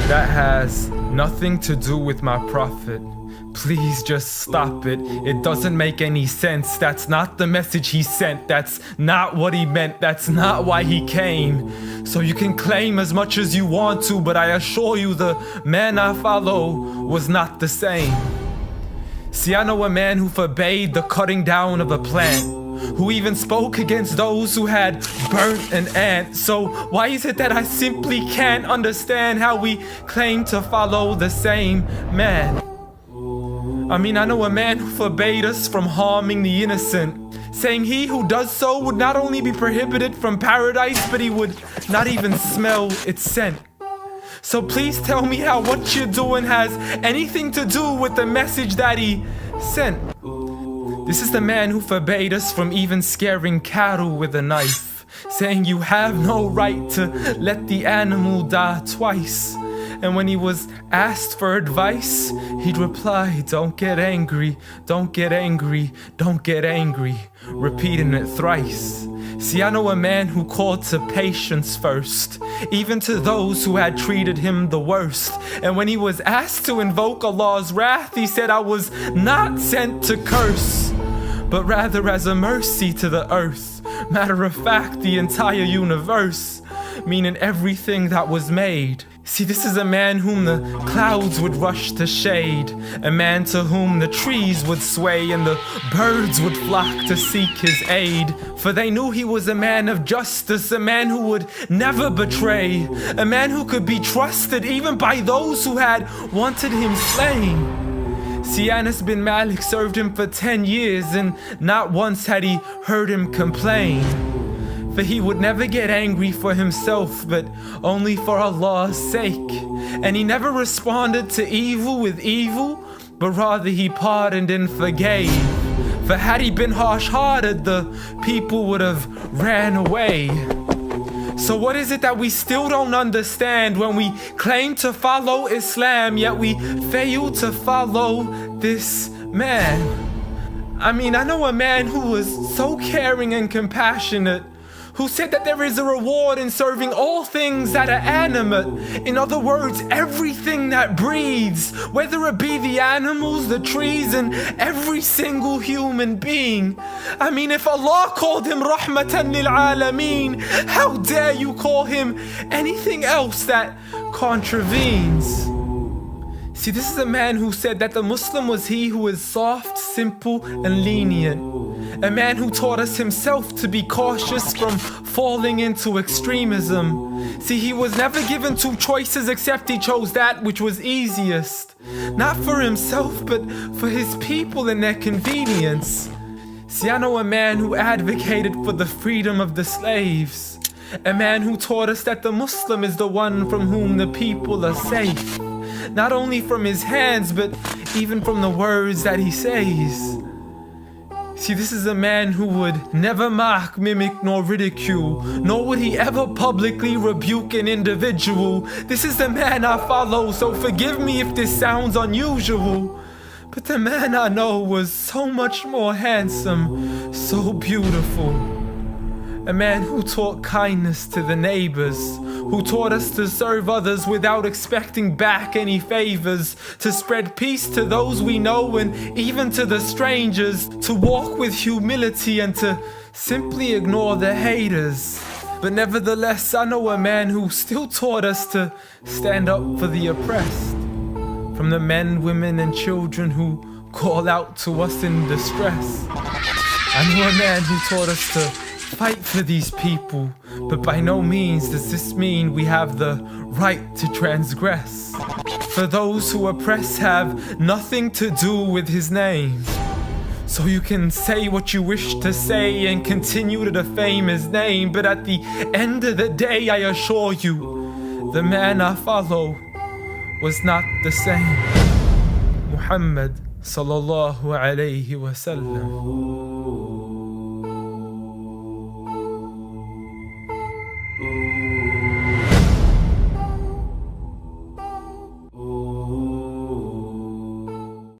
That has nothing to do with my prophet. Please just stop it. It doesn't make any sense. That's not the message he sent. That's not what he meant. That's not why he came. So you can claim as much as you want to, but I assure you the man I follow was not the same. See, I know a man who forbade the cutting down of a plant, who even spoke against those who had burnt an ant. So why is it that I simply can't understand how we claim to follow the same man? I mean, I know a man who forbade us from harming the innocent, saying he who does so would not only be prohibited from paradise, but he would not even smell its scent. So please tell me how what you're doing has anything to do with the message that he sent. This is the man who forbade us from even scaring cattle with a knife, saying you have no right to let the animal die twice. And when he was asked for advice, he'd reply, don't get angry, don't get angry, don't get angry, repeating it thrice. See, I know a man who called to patience first, even to those who had treated him the worst. And when he was asked to invoke Allah's wrath, he said, I was not sent to curse, but rather as a mercy to the earth. Matter of fact, the entire universe, meaning everything that was made. See, this is a man whom the clouds would rush to shade, a man to whom the trees would sway and the birds would flock to seek his aid. For they knew he was a man of justice, a man who would never betray, a man who could be trusted even by those who had wanted him slain. See, Anas bin Malik served him for 10 years and not once had he heard him complain. For he would never get angry for himself, but only for Allah's sake. And he never responded to evil with evil, but rather he pardoned and forgave. For had he been harsh-hearted, the people would have ran away. So what is it that we still don't understand when we claim to follow Islam, yet we fail to follow this man? I mean, I know a man who was so caring and compassionate, who said that there is a reward in serving all things that are animate. In other words, everything that breathes, whether it be the animals, the trees, and every single human being. I mean, if Allah called him Rahmatan lil Alameen, how dare you call him anything else that contravenes? See, this is a man who said that the Muslim was he who is soft, simple, and lenient. A man who taught us himself to be cautious from falling into extremism. See, he was never given two choices except he chose that which was easiest. Not for himself, but for his people and their convenience. See, I know a man who advocated for the freedom of the slaves. A man who taught us that the Muslim is the one from whom the people are safe. Not only from his hands, but even from the words that he says. See, this is a man who would never mock, mimic, nor ridicule, nor would he ever publicly rebuke an individual. This is the man I follow, so forgive me if this sounds unusual. But the man I know was so much more handsome, so beautiful. A man who taught kindness to the neighbors, who taught us to serve others without expecting back any favors, to spread peace to those we know and even to the strangers, to walk with humility and to simply ignore the haters. But nevertheless, I know a man who still taught us to stand up for the oppressed. From the men, women, and children who call out to us in distress. I know a man who taught us to fight for these people, but by no means does this mean we have the right to transgress. For those who oppress have nothing to do with his name. So you can say what you wish to say and continue to defame his name, but at the end of the day, I assure you, the man I follow was not the same. Muhammad sallallahu alayhi wa sallam.